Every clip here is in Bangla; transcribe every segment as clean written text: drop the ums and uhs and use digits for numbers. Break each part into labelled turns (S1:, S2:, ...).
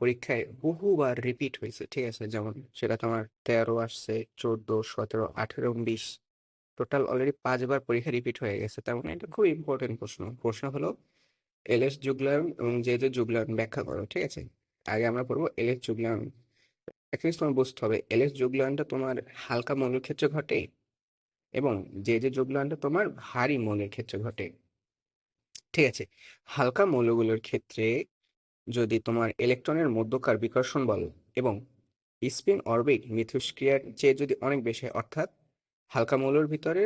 S1: পরীক্ষায় বহুবার রিপিট হয়েছে, ঠিক আছে? যেমন সেটা তোমার 13 আসছে, 14, 17, 18 এবং 20, টোটাল অলরেডি 5বার পরীক্ষা রিপিট হয়ে গেছে। তার মানে এটা খুব ইম্পর্টেন্ট প্রশ্ন। প্রশ্ন হলো এলএস যুগলায়ন এবং জে জে যুগলায়ন ব্যাখ্যা করো, ঠিক আছে? আগে আমরা পড়বো এলএস যুগলায়ন। একটা জিনিস তোমার বুঝতে হবে, এলএস যুগলায়নটা তোমার হালকা মৌলের ক্ষেত্রে ঘটে এবং জে জে যুগলায়নটা তোমার ভারী মৌলের ক্ষেত্রে ঘটে, ঠিক আছে? হালকা মৌলগুলোর ক্ষেত্রে যদি তোমার ইলেকট্রনের মধ্যকার বিকর্ষণ বল এবং স্পিন অরবিট মিথস্ক্রিয়ার চেয়ে যদি অনেক বেশি হয়, অর্থাৎ হালকা মৌলের ভিতরে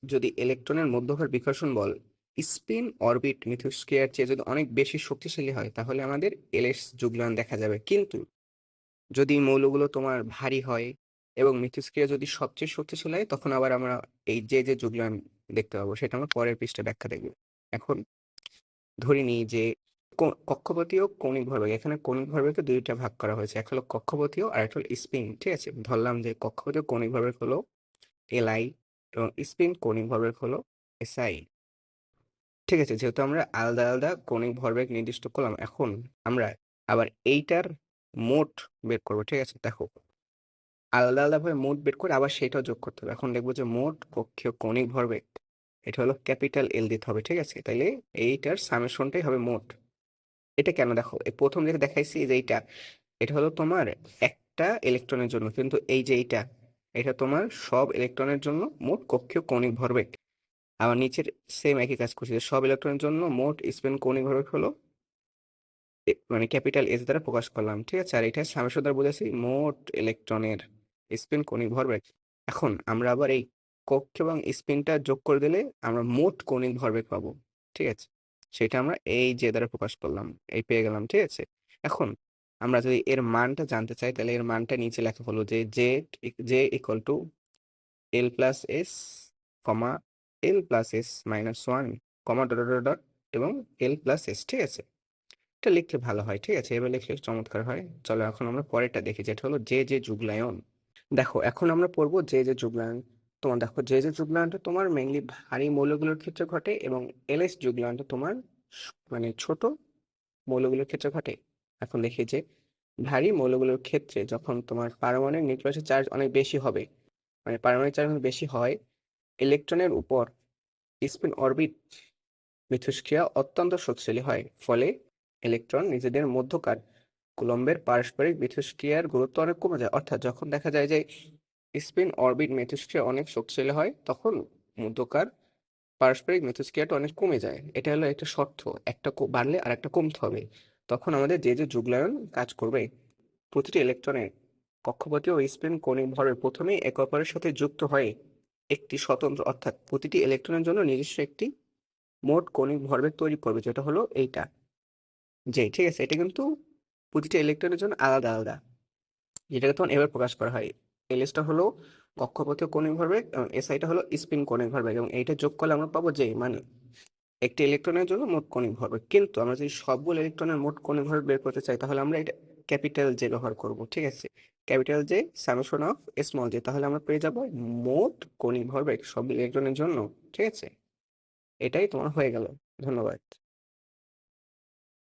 S1: যদি ইলেকট্রনের মধ্যকার বিকর্ষণ বল স্পিন অরবিট মিথস্ক্রিয়ার চেয়ে যদি অনেক বেশি শক্তিশালী হয়, তাহলে আমাদের এলএস যুগলায়ন দেখা যাবে। কিন্তু যদি মৌলগুলো তোমার ভারী হয় এবং মিথস্ক্রিয়া যদি সবচেয়ে শক্তিশালী হয়, তখন আবার আমরা এই যে যে যুগলায়ন দেখতে পাবো, সেটা আমরা পরের পৃষ্ঠে ব্যাখ্যা দেখব। এখন ধরে নিই যে কক্ষপথীয় কৌণিক ভরবেগ, এখানে কৌণিক ভরবেগকে দুইটা ভাগ করা হয়েছে, এক হলো কক্ষপথীয় আর একটা হলো স্পিন, ঠিক আছে? ধরলাম যে কক্ষপথীয় কৌণিক ভরবেগ হলো এলআই এবং স্পিন কৌণিক ভরবেগ হলো এসআই, ঠিক আছে? যেহেতু আমরা আলাদা আলাদা কৌণিক ভরবেগ নির্দিষ্ট করলাম, এখন আমরা আবার এইটার মোট বের করবো, ঠিক আছে? দেখো, আলাদা আলাদা ভাবে মোট বের করে আবার সেটাও যোগ করতে হবে। এখন দেখবো যে মোট কক্ষীয় কৌণিক ভরবেগ, এটা হলো ক্যাপিটাল এল দিতে হবে, ঠিক আছে? তাইলে এইটার সামেশনটাই হবে মোট। এটা কেন? দেখো, এই প্রথম যেটা দেখাইছি যে এটা হলো তোমার একটা ইলেকট্রনের জন্য, কিন্তু এই যে এটা তোমার সব ইলেকট্রনের জন্য মোট কক্ষীয় কৌণিক ভরবেগ। আবার নিচের সেম একই কাজ করছি, যে সব ইলেকট্রনের জন্য মোট স্পিন কৌণিক ভরবেগ হলো মানে ক্যাপিটাল এস দ্বারা প্রকাশ করলাম, ঠিক আছে? আর এটা সামেশন দ্বারা বুঝেছি মোট ইলেকট্রনের স্পিন কৌণিক ভরবেগ। এখন আমরা আবার এই কক্ষ এবং স্পিনটা যোগ করে দিলে আমরা মোট কৌণিক ভরবেগ পাবো, ঠিক আছে? সেটা আমরা এই যে দ্বারা প্রকাশ করলাম, এই পেয়ে গেলাম, ঠিক আছে? এখন আমরা যদি এর মানটা জানতে চাই, তাহলে এর মানটা নিচে লেখা হলো যে J equal to L plus S comma L plus S minus one comma dot dot dot এবং এল প্লাস এস, ঠিক আছে? এটা লিখলে ভালো হয়, ঠিক আছে? এবার লিখলে চমৎকার হয়। চলো এখন আমরা পরেরটা দেখি, যেটা হলো যে যে যুগলায়ন। দেখো, এখন আমরা পড়বো যে যে যুগলায়ন। তোমার দেখো, যে যে যুগলায়নটা তোমার মেইনলি ভারী মৌলগুলোর ক্ষেত্রে ঘটে এবং এলএস যুগলায়নটা তোমার মানে ছোট মৌলগুলোর ক্ষেত্রে ঘটে। এখন দেখি যে ভারী মৌলগুলোর ক্ষেত্রে যখন তোমার পারমাণবিক নিউক্লিয়াসের চার্জ অনেক বেশি হবে, মানে পারমাণবিক চার্জ যখন বেশি হয়, ইলেকট্রনের উপর স্পিন অরবিট মিথস্ক্রিয়া অত্যন্ত শক্তিশালী হয়, ফলে ইলেকট্রন নিজেদের মধ্যকার কুলম্বের পারস্পরিক মিথস্ক্রিয়ার গুরুত্ব অনেক কমে যায়। অর্থাৎ যখন দেখা যায় যে স্পিন অরবিট মিথস্ক্রিয়া অনেক শক্তিশালী হয়, তখন মধ্যকার পারস্পরিক মিথস্ক্রিয়াটা অনেক কমে যায়। এটা হলো একটা শর্ত, একটা বাড়লে আর একটা কমতে হবে। তখন আমাদের যে যে যুগলায়ন কাজ করবে, প্রতিটি ইলেকট্রনের কক্ষপথীয় ও স্পিন কৌণিক ভরবেগ প্রথমেই একে অপরের সাথে যুক্ত হয়ে একটি স্বতন্ত্র, অর্থাৎ প্রতিটি ইলেকট্রনের জন্য নিজস্ব একটি মোট কৌণিক ভরবেগ তৈরি করবে, যেটা হলো এইটা যে, ঠিক আছে? এটা কিন্তু প্রতিটা ইলেকট্রনের জন্য আলাদা আলাদা, যেটাকে তখন এবার প্রকাশ করা হয়। এলএসটা হলো কক্ষপথীয় কৌণিক ভরবেগ এবং এসআইটা হলো স্পিন কৌণিক ভরবেগ, এবং এইটা যোগ করলে আমরা পাবো যে মানে একটি ইলেকট্রনের জন্য মোট কৌণিক ভরবেগ। কিন্তু আমরা যদি সবগুলো ইলেকট্রনের মোট কৌণিক ভরবেগ বের করতে চাই, তাহলে আমরা এটা ক্যাপিটাল জে ব্যবহার করব, ঠিক আছে? Capital J summation of small J, তাহলে আমরা পেয়ে যাব মোট কৌণিক ভরবেগ সব ইলেকট্রনের জন্য, ঠিক আছে? এটাই তোমার হয়ে গেল। ধন্যবাদ।